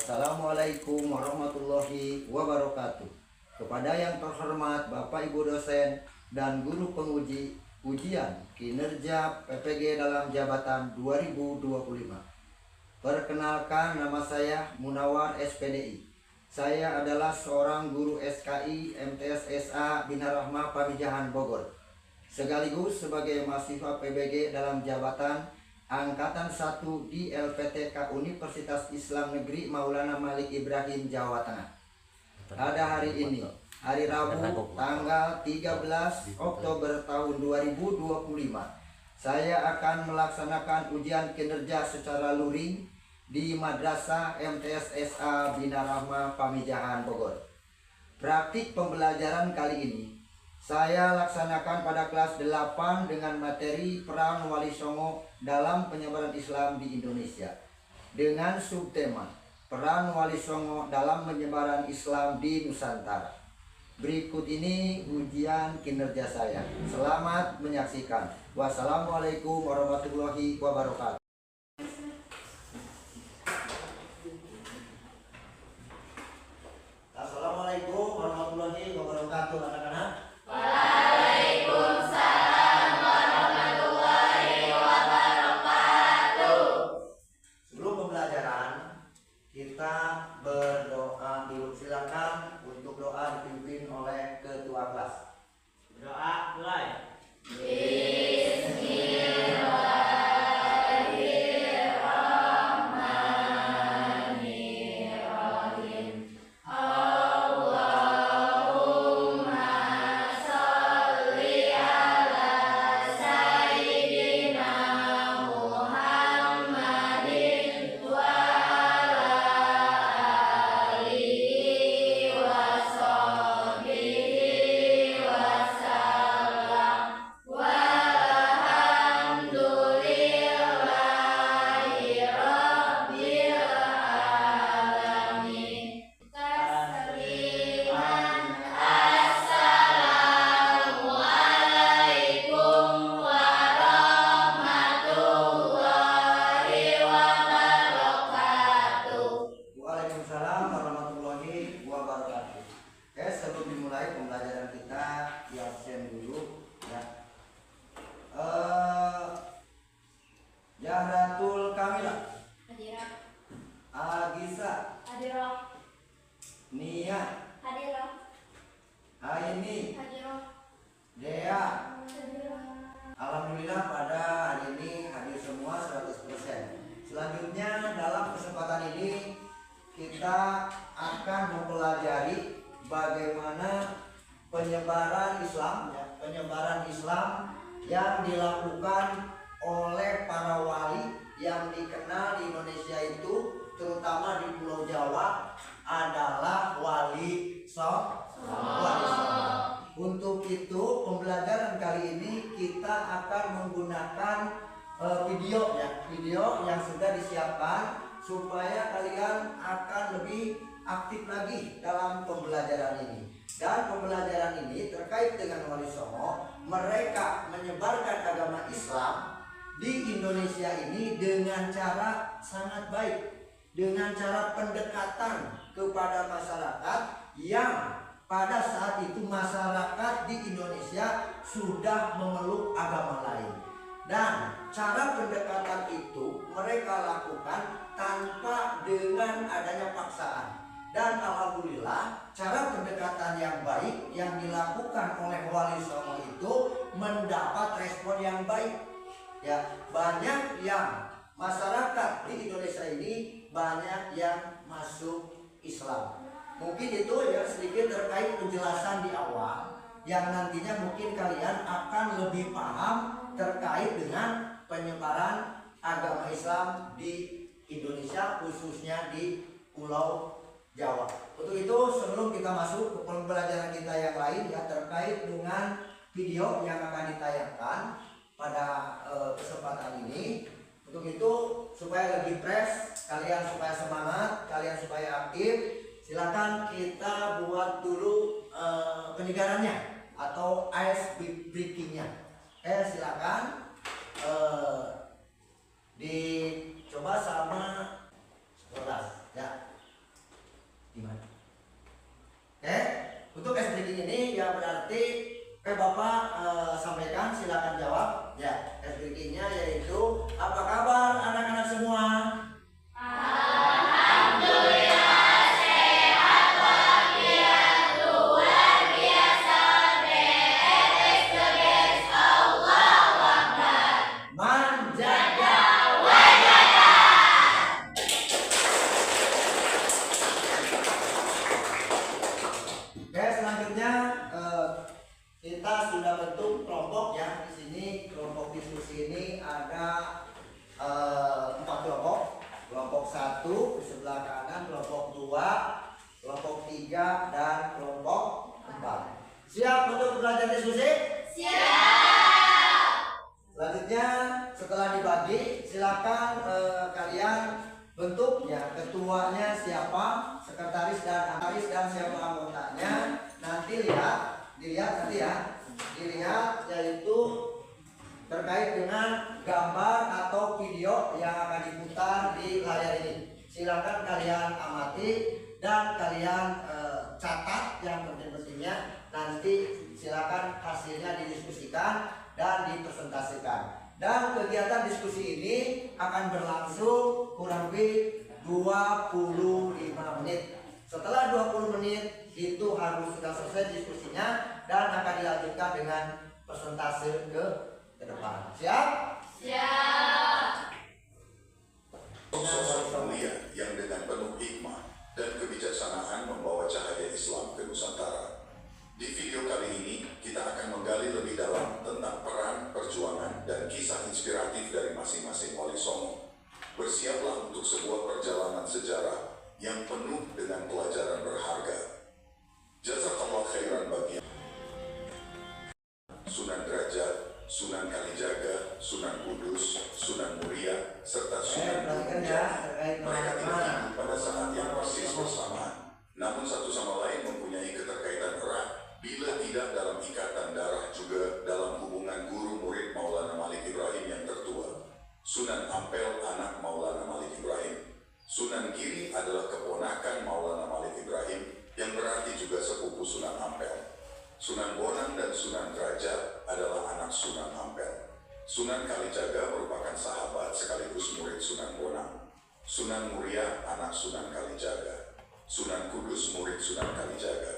Assalamualaikum warahmatullahi wabarakatuh. Kepada yang terhormat Bapak Ibu dosen dan guru penguji ujian kinerja PPG dalam jabatan 2025. Perkenalkan, nama saya Munawar SPDI. Saya adalah seorang guru SKI MTS SA Bina Rahmah Pamijahan Bogor, sekaligus sebagai mahasiswa PBG dalam jabatan Angkatan 1 di LPTK Universitas Islam Negeri Maulana Malik Ibrahim, Jawa Tengah. Pada hari ini, hari Rabu tanggal 13 Oktober tahun 2025, saya akan melaksanakan ujian kinerja secara luring di Madrasah MTS SA Bina Rahmah Pamijahan Bogor. Praktik pembelajaran kali ini saya laksanakan pada kelas 8 dengan materi peran Wali Songo dalam penyebaran Islam di Indonesia dengan subtema peran Wali Songo dalam penyebaran Islam di Nusantara. Berikut ini ujian kinerja saya. Selamat menyaksikan. Wassalamualaikum warahmatullahi wabarakatuh. Assalamualaikum warahmatullahi wabarakatuh, anak-anak. Waalaikumsalam warahmatullahi wabarakatuh. Sebelum pembelajaran, kita berdoa dulu. Silakan untuk doa dipimpin oleh ketua kelas. Doa mulai. Zahratul Kamila, Hadirah. Agisa, Hadirah. Nia, Hadirah. Aini, Hadirah. Dea. Hadirah. Alhamdulillah pada hari ini hadir semua 100%. Selanjutnya dalam kesempatan ini kita akan mempelajari bagaimana penyebaran Islam, penyebaran Islam yang dilakukan oleh para wali yang dikenal di Indonesia itu, terutama di Pulau Jawa, adalah wali songo. Untuk itu pembelajaran kali ini kita akan menggunakan video yang sudah disiapkan supaya kalian akan lebih aktif lagi dalam pembelajaran ini. Dan pembelajaran ini terkait dengan wali songo, mereka menyebarkan agama Islam di Indonesia ini dengan cara sangat baik, dengan cara pendekatan kepada masyarakat yang pada saat itu masyarakat di Indonesia sudah memeluk agama lain. Dan cara pendekatan itu mereka lakukan tanpa dengan adanya paksaan. Dan alhamdulillah cara pendekatan yang baik yang dilakukan oleh Wali Songo itu mendapat respon yang baik. Ya, banyak yang masyarakat di Indonesia ini banyak yang masuk Islam. Mungkin itu ya sedikit terkait penjelasan di awal yang nantinya mungkin kalian akan lebih paham terkait dengan penyebaran agama Islam di Indonesia, khususnya di Pulau Jawa. Untuk itu sebelum kita masuk ke pembelajaran kita yang lain ya terkait dengan video yang akan ditayangkan pada kesempatan ini, untuk itu supaya lebih fresh, kalian supaya semangat, kalian supaya aktif, silakan kita buat dulu penyegarannya atau ice breakingnya. Silakan dicoba sama 11 ya. berarti Bapak sampaikan, silakan jawab. Ya, SBQ-nya yaitu apa kabar anak-anak semua? Alhamdulillah sehat walafiat luar biasa beres beres Allahu Akbar. Manjaga. Oke, selanjutnya kita sudah bentuk kelompok ya. Di sini kelompok diskusi ini ada 4 kelompok. Kelompok 1 di sebelah kanan, kelompok 2, kelompok 3, dan kelompok 4. Siap untuk belajar diskusi? Siap. Selanjutnya setelah dibagi, silakan kalian bentuk ya, ketuanya siapa, sekretaris dan siapa anggotanya. Nanti dilihat nanti ya, dilihat yaitu terkait dengan gambar atau video yang akan diputar di layar ini. Silakan kalian amati dan kalian catat yang penting-pentingnya. Nanti silakan hasilnya didiskusikan dan dipresentasikan. Dan kegiatan diskusi ini akan berlangsung kurang lebih 25 menit. Setelah 20 menit itu harus sudah selesai diskusinya dan akan dilanjutkan dengan presentase ke depan. Siap? Siap. Sosok mulia yang dengan penuh hikmah dan kebijaksanaan membawa cahaya Islam ke Nusantara. Di video kali ini kita akan menggali lebih dalam tentang peran, perjuangan, dan kisah inspiratif dari masing-masing Wali Songo. Bersiaplah untuk sebuah perjalanan sejarah yang penuh dengan pelajaran berharga. Jazakallah khairan bagi Sunan Derajat, Sunan Kalijaga, Sunan Kudus, Sunan Muria, serta Sunan Gunung Jati. Mereka tidak hidup pada saat yang persis bersamaan, namun satu sama lain mempunyai keterkaitan erat, bila tidak dalam ikatan darah juga dalam hubungan guru murid Maulana Malik Ibrahim yang tertua. Sunan Ampel anak Maulana Malik Ibrahim. Sunan Giri adalah keponakan Maulana Malik Ibrahim yang berarti juga sepupu Sunan Ampel. Sunan Bonang dan Sunan Derajat adalah anak Sunan Ampel. Sunan Kalijaga merupakan sahabat sekaligus murid Sunan Bonang. Sunan Muria anak Sunan Kalijaga. Sunan Kudus murid Sunan Kalijaga.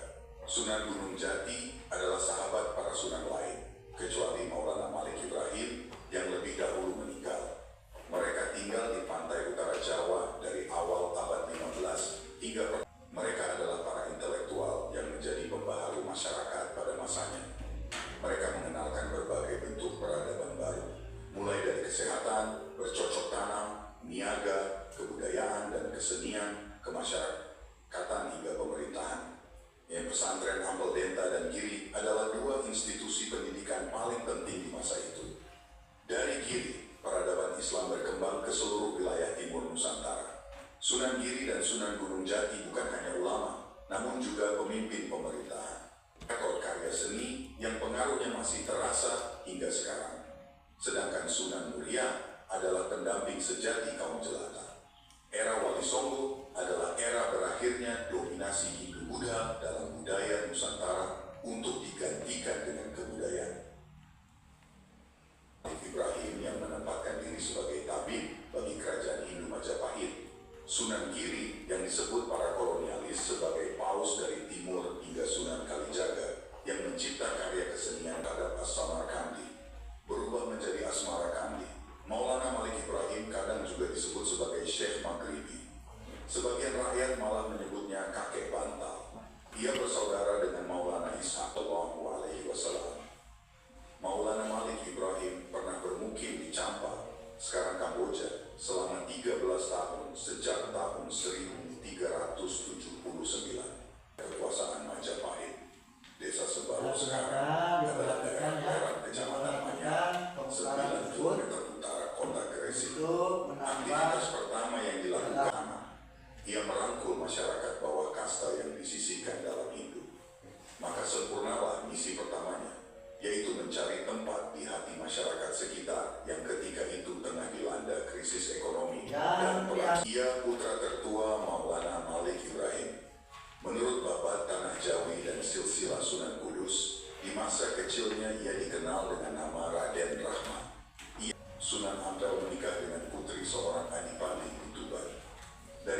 Sunan Gunung Jati adalah sahabat para sunan lain, kecuali Maulana Malik Ibrahim yang lebih dahulu meninggal. Mereka tinggal di pantai utara Jawa dari awal abad 15 hingga mereka adalah para intelektual yang menjadi pembaharu masyarakat pada masanya. Mereka mengenalkan berbagai bentuk peradaban baru, mulai dari kesehatan, bercocok tanam, niaga, kebudayaan dan kesenian, kemasyarakatan hingga pemerintahan. Yang pesantren Ampel Denta dan Giri adalah 2 institusi pendidikan paling penting di masa itu. Dari Giri, peradaban Islam berkembang ke seluruh wilayah timur Nusantara. Sunan Giri dan Sunan Gunung Jati bukan hanya ulama, namun juga pemimpin pemerintahan. Rekor karya seni yang pengaruhnya masih terasa hingga sekarang. Sedangkan Sunan Muria adalah pendamping sejati kaum jelata. Era Wali Songo adalah era berakhirnya dominasi Hindu-Buddha dalam budaya Nusantara untuk digantikan dengan kebudayaan Ibrahim yang menempatkan diri sebagai tabib bagi kerajaan Hindu Majapahit. Sunan Giri yang disebut para kolonialis sebagai paus dari timur hingga Sunan Kalijaga yang mencipta karya kesenian adat As-Samarkandi berubah menjadi Asmarakandi. Maulana Malik Ibrahim kadang juga disebut sebagai Syekh Maghribi. Sebagian rakyat malah menyebutnya kakek bantal. Ia bersaudara dengan Maulana Ishaq SAW. Maulana Malik Ibrahim pernah bermukim di Champa, sekarang Kamboja, selama 13 tahun sejak tahun 1379. Kekuasaan Majapahit. Desa Sebaru sekarang adalah daerah Kecamatan Manyar, 9 km utara kota Gresik. Aktivitas pertama yang dilakukan ia merangkul masyarakat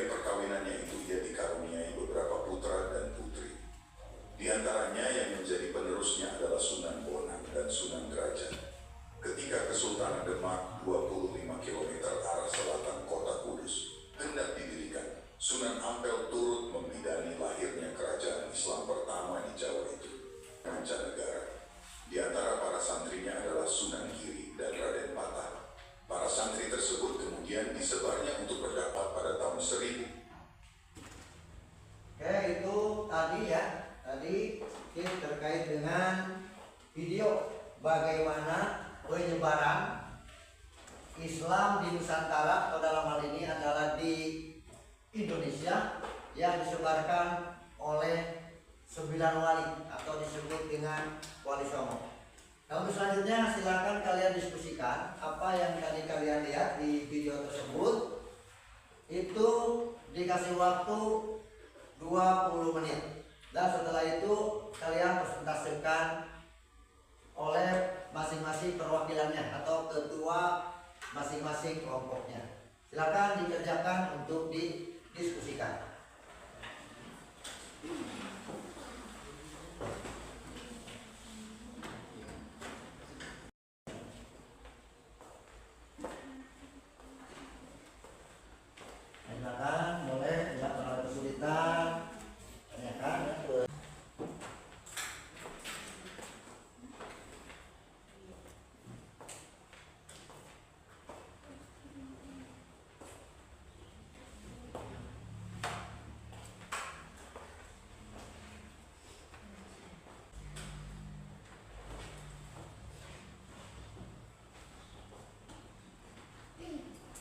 Dari perkawinannya itu ia dikaruniai beberapa putra dan putri. Di antaranya yang menjadi penerusnya adalah Sunan Bonang dan Sunan Derajat. Ketika Kesultanan Demak 25 km arah selatan kota Kudus hendak didirikan, Sunan Ampel turut membidani lahirnya kerajaan Islam pertama di Jawa itu, mancanegara. Di antara para santrinya adalah Sunan Giri dan Raden Patah. Para santri tersebut kemudian disebarnya untuk berdakwah pada tahun 1000. Oke, itu tadi ya. Tadi kita terkait dengan video bagaimana penyebaran Islam di Nusantara, atau dalam hal ini adalah di Indonesia, yang disebarkan oleh 9 wali atau disebut dengan Wali Songo. Nah, untuk selanjutnya silakan kalian diskusikan apa yang tadi kalian lihat di video tersebut. Itu dikasih waktu 20 menit. Dan setelah itu kalian presentasikan oleh masing-masing perwakilannya atau ketua masing-masing kelompoknya. Silakan dikerjakan untuk didiskusikan. Silakan, boleh ya, kalau ada kesulitan tanyakan ya.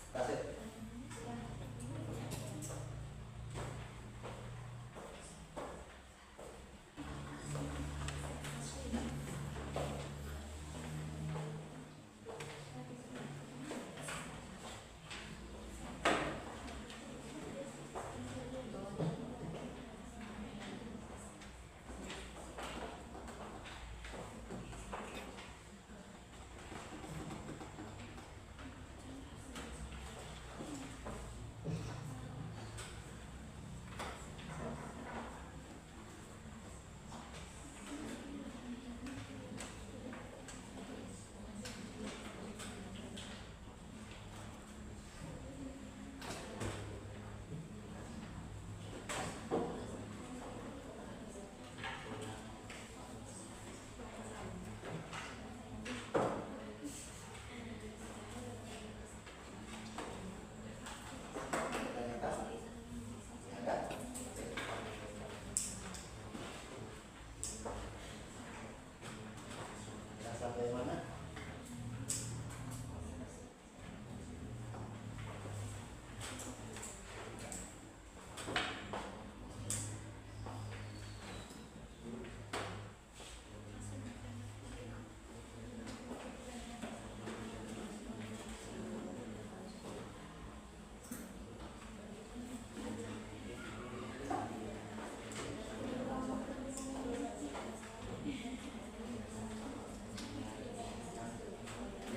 Kasih. Sampai mana?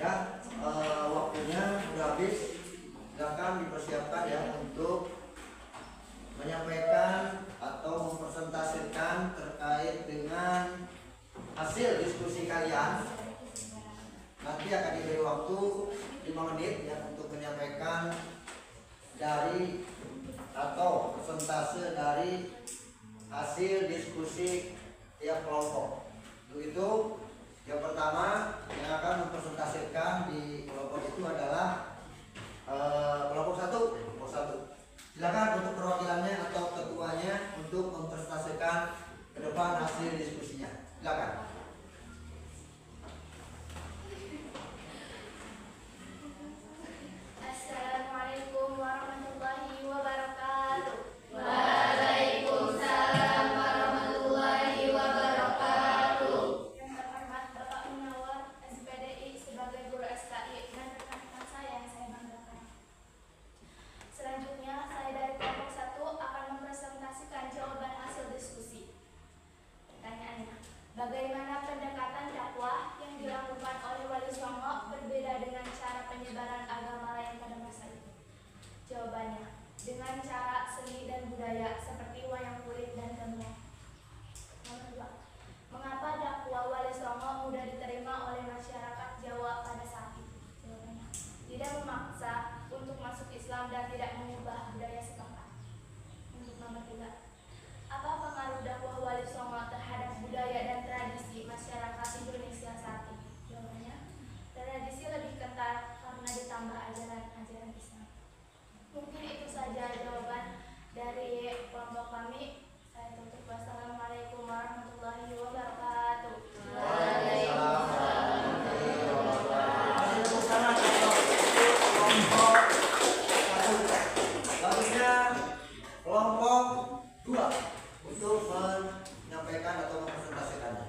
Ya, waktunya sudah habis. Silakan dipersiapkan ya untuk menyampaikan atau mempresentasikan terkait dengan hasil diskusi kalian. Nanti akan diberi waktu 5 menit ya untuk menyampaikan dari atau persentase dari hasil diskusi tiap kelompok. Untuk itu, yang pertama yang akan mempresentasikan di kelompok itu adalah kelompok satu. Silakan untuk perwakilannya atau ketuanya untuk mempresentasikan ke depan hasil diskusinya. Silakan. Assalamualaikum warahmatullahi wabarakatuh. Waalaikumsalam warahmatullahi wabarakatuh. Yang terhormat Bapak Munawar, SPDI sebagai guru SKI dan rekan-rekan saya yang saya banggakan. Selanjutnya, saya dari kelompok 1 akan mempresentasikan jawaban hasil diskusi. Pertanyaannya, bagaimana seni dan budaya seperti wayang kulit dan gamelan. Nomor 2. Mengapa dakwah Wali Songo mudah diterima oleh masyarakat Jawa pada saat itu? Jawabannya, tidak memaksa untuk masuk Islam dan tidak mengubah budaya setempat. Untuk nomor 3. Apa pengaruh dakwah Wali Songo terhadap budaya dan tradisi masyarakat Indonesia saat ini? Jawabannya, tradisi lebih kental karena ditambah ajaran-ajaran Islam. Mungkin itu saja jawaban dari kelompok kami. Saya tutup. Wassalamualaikum warahmatullahi wabarakatuh. Selanjutnya kelompok 2 untuk menyampaikan atau mempresentasikannya.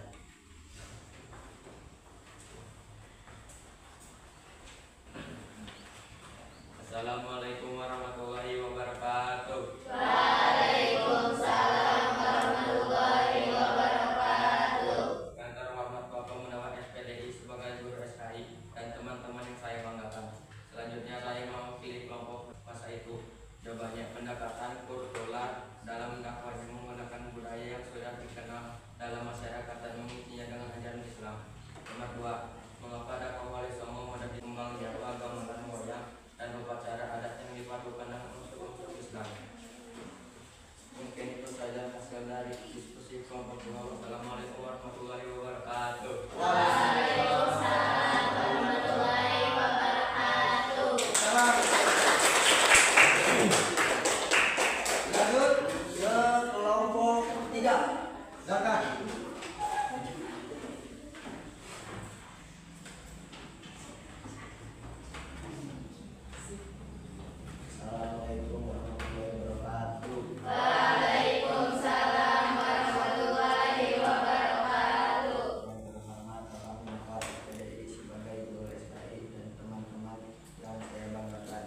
Assalamualaikum warahmatullahi wabarakatuh. Waalaikumsalam warahmatullahi wabarakatuh. Kantor Muhammad Bapak Munawar SPDI sebagai guru SKI dan teman-teman yang saya banggakan. Selanjutnya saya mewakili kelompok masa itu. Jawabannya, pendekatan kurikuler dalam dakwahnya menggunakan budaya yang sudah dikenal dalam masyarakat dan mengisinya dengan ajaran Islam. Nomor 2. Mengapa dakwah Wali Songo mudah dikembang Jawa, gamelan, wayang dan upacara adat yang dipadukan dengan unsur-unsur Islam. Mungkin itu saja hasil dari diskusi kelompok 2. Wassalamualaikum warahmatullahi wabarakatuh. Waalaikumsalam warahmatullahi wabarakatuh. Lanjut ke kelompok 3. Silakan. Assalamualaikum warahmatullahi wabarakatuh. Waalaikumsalam warahmatullahi wabarakatuh. Yang terhormat Bapak Munawar SPDI sebagai guru SKI dan teman-teman yang saya banggakan.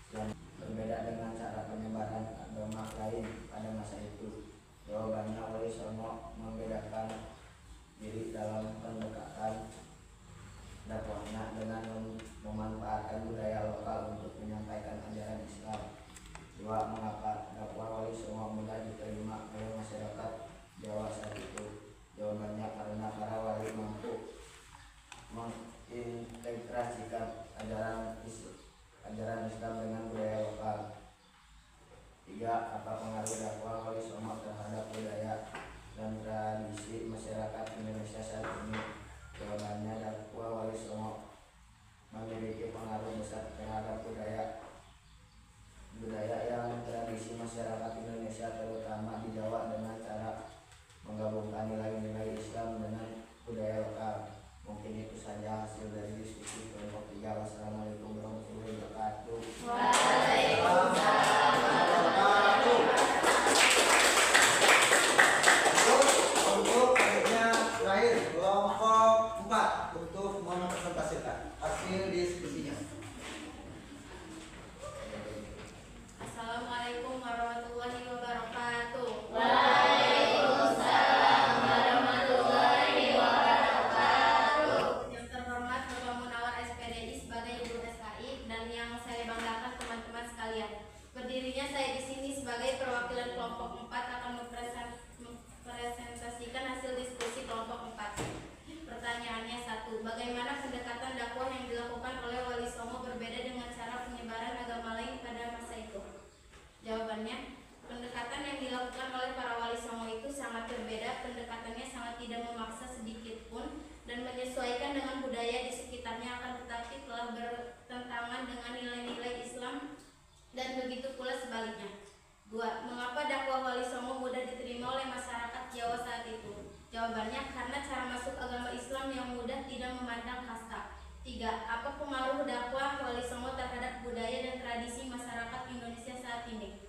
Dan berbeda dengan cara penyebaran agama lain pada masa itu. Jawabannya, Wali Songo membedakan diri dalam pendekatan dakwahnya dengan memanfaatkan budaya lokal untuk menyampaikan ajaran Islam. 2. Mengapa dakwah Wali Songo mudah diterima oleh masyarakat Jawa saat itu? Jawabannya, karena para wali mampu mengintegrasikan ajaran Islam dengan budaya lokal. 3. Apa pengaruh dakwah Wali Songo terhadap budaya dan tradisi masyarakat Indonesia saat ini? Jawabannya, dakwah Wali Songo memiliki pengaruh besar terhadap budaya yang tradisi masyarakat Indonesia, terutama di Jawa, dengan cara menggabungkan nilai-nilai Islam dengan budaya lokal. Mungkin itu saja hasil dari diskusi kelompok 3. Wassalamualaikum warahmatullahi wabarakatuh. Waalaikumsalam warahmatullahi wabarakatuh. Untuk akhirnya terakhir kelompok 4 untuk mempresentasikan hasil diskusinya. Assalamualaikum warahmatullahi wabarakatuh. Waalaikumsalam warahmatullahi wabarakatuh. Yang terhormat Bapak Munawar SPDI sebagai guru SKI dan yang saya banggakan teman-teman sekalian. Berdirinya saya di sini sebagai perwakilan kelompok 4 akan mempresentasikan hasil diskusi kelompok 4. Pertanyaannya 1. Bagaimana pendekatan dakwah yang dilakukan oleh Wali Songo berbeda dengan cara penyebaran agama lain pada masa itu? Jawabannya, pendekatan yang dilakukan oleh para Wali Songo itu sangat berbeda. Pendekatannya sangat tidak memaksa sedikit pun dan menyesuaikan dengan budaya di sekitarnya, akan tetapi telah bertentangan dengan nilai-nilai Islam dan begitu pula sebaliknya. 2. Mengapa dakwah Wali Songo mudah diterima oleh masyarakat Jawa saat itu? Jawabannya, karena cara masuk agama Islam yang mudah, tidak memandang kasta. 3. Apa pengaruh dakwah Wali Songo terhadap budaya dan tradisi masyarakat Indonesia saat ini?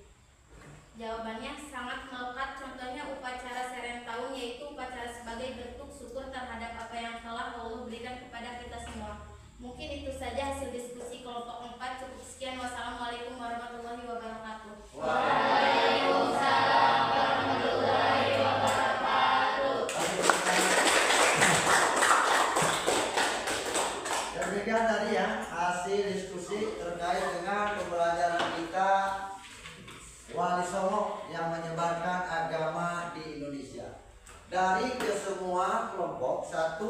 Jawabannya, sangat melekat. Contohnya upacara Serentahun, yaitu upacara sebagai bentuk syukur terhadap apa yang telah Allah berikan kepada kita semua. Mungkin itu saja hasil diskusi kelompok 4. Cukup sekian. Wassalamualaikum warahmatullahi wabarakatuh. Waalaikumsalam warahmatullahi wabarakatuh. Demikian tadi ya hasil diskusi terkait dengan pembelajaran kita Wali Songo yang menyebarkan agama di Indonesia. Dari ke semua kelompok 1,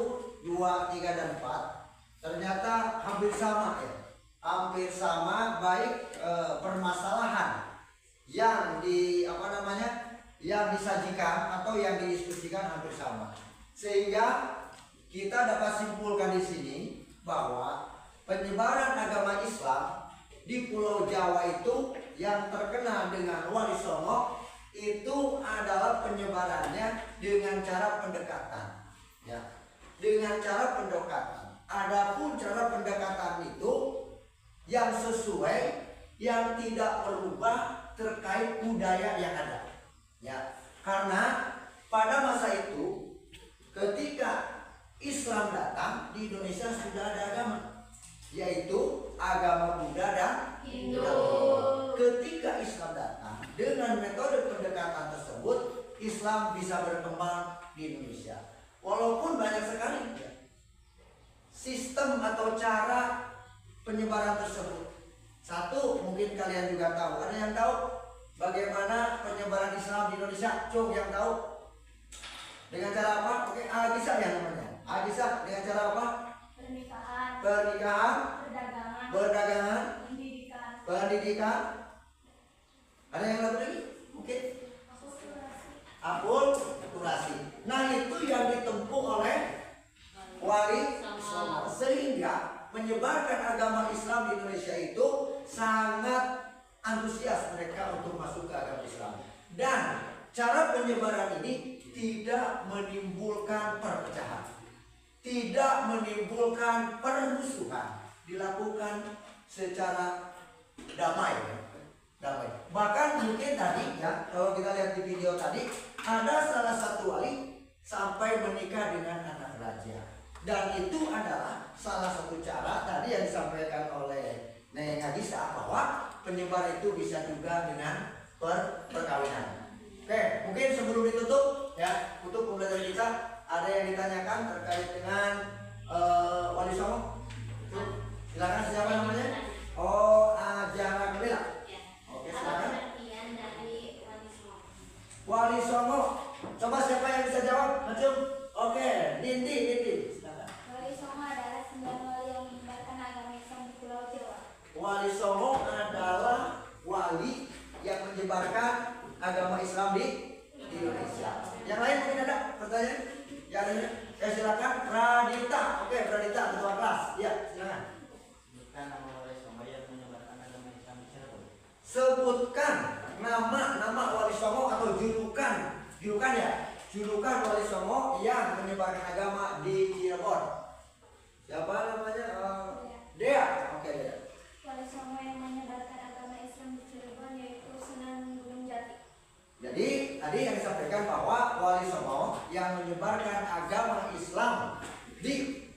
2, 3, dan 4 ternyata hampir sama ya. Hampir sama, baik permasalahan yang yang disajikan atau yang didiskusikan hampir sama. Sehingga kita dapat simpulkan di sini bahwa penyebaran agama Islam di Pulau Jawa itu yang terkenal dengan Wali Songo itu adalah penyebarannya dengan cara pendekatan, ya, dengan cara pendekatan. Adapun cara pendekatan itu yang sesuai, yang tidak berubah terkait budaya yang ada, ya. Karena pada masa itu ketika Islam datang di Indonesia sudah ada agama, yaitu agama Buddha dan Hindu. Ketika Islam datang dengan metode pendekatan tersebut, Islam bisa berkembang di Indonesia. Walaupun banyak sekali ya, sistem atau cara penyebaran tersebut. Satu, mungkin kalian juga tahu. Ada yang tahu bagaimana penyebaran Islam di Indonesia? Cung, yang tahu? Dengan cara apa? Oke, Agisa ya namanya. Agisa dengan cara apa? Pernikahan, perdagangan, pendidikan. Ada yang lagi? Mungkin akulturasi. Nah, itu yang ditempuh oleh Wali Songo, sehingga menyebarkan agama Islam di Indonesia itu sangat antusias mereka untuk masuk ke agama Islam. Dan cara penyebaran ini tidak menimbulkan perpecahan, tidak menimbulkan permusuhan, dilakukan secara damai, damai. Bahkan mungkin tadi ya, kalau kita lihat di video tadi, ada salah satu wali sampai menikah dengan anak raja. Dan itu adalah salah satu cara tadi yang disampaikan oleh Neng Agisa, bahwa penyebar itu bisa juga dengan perkawinan. Oke, mungkin sebelum ditutup ya, untuk pembelajaran kita, ada yang ditanyakan terkait dengan Wali Songo? Silakan, siapa namanya? Oh, Ajara Bela. Oke, silakan. Wali Songo. Coba siapa yang bisa jawab? Macam? Oke, Nindi. Silakan. Wali Songo adalah 9 wali yang menyebarkan agama Islam di Pulau Jawa. Wali Songo adalah wali yang menyebarkan agama Islam di Indonesia. Yang lain mungkin ada pertanyaan? Ya, ada. Silakan Pradita. Oke, Pradita, ketua kelas. Ya, silakan. Nama Wali Songo yang menyebarkan agama Islam di Cirebon. Sebutkan nama Wali Songo atau julukan ya. Julukan Wali Songo yang menyebarkan agama di Cirebon. Siapa namanya? Dea. Oke, Dea. Wali Songo yang menyebarkan agama Islam di Cirebon yaitu Sunan Gunung Jati. Jadi tadi yang disampaikan bahwa Wali Songo yang menyebarkan agama Islam di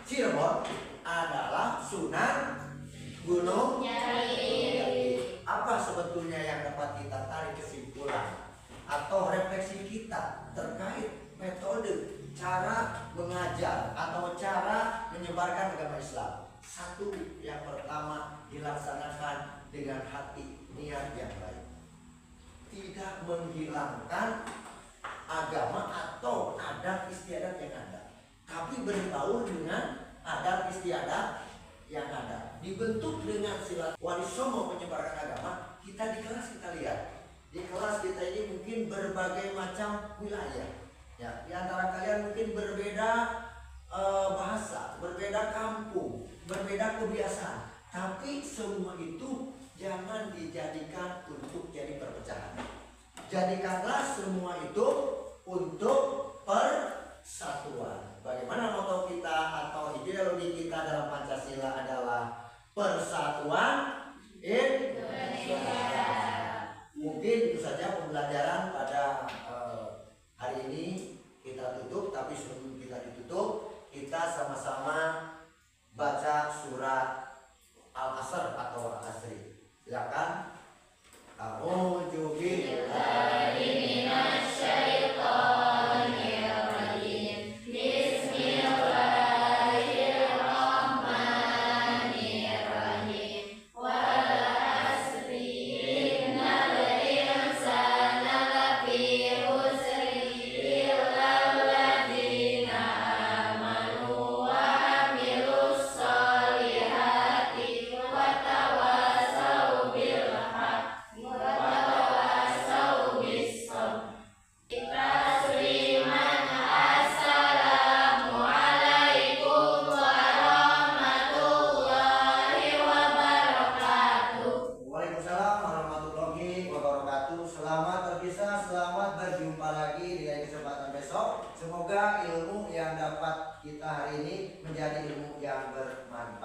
Cirebon adalah Sunan Gunung Jati. Apa sebetulnya yang dapat kita tarik kesimpulan atau refleksi kita terkait metode cara mengajar atau cara menyebarkan agama Islam? Satu, yang pertama, dilaksanakan dengan hati niat yang baik, tidak menghilangkan agama atau adat istiadat yang ada, tapi berbaur dengan adat istiadat yang ada, dibentuk dengan silat. Wali Songo menyebarkan agama. Kita di kelas kita lihat, di kelas kita ini mungkin berbagai macam wilayah ya, di antara kalian mungkin berbeda bahasa, berbeda kampung, berbeda kebiasaan, tapi semua itu jangan dijadikan untuk jadi perpecahan. Jadikanlah semua itu untuk persatuan. Bagaimana moto kita atau ideologi kita dalam Pancasila adalah persatuan Indonesia. Mungkin itu saja pembelajaran pada hari ini. Kita tutup, tapi sebelum kita ditutup, kita sama-sama baca surat Al-Asr atau Al-Asri. Silakan. A'udzu billahi minasy syaithanir rajim. Bismillahirrahmanirrahim. Wal asri Semoga ilmu yang dapat kita hari ini menjadi ilmu yang bermanfaat.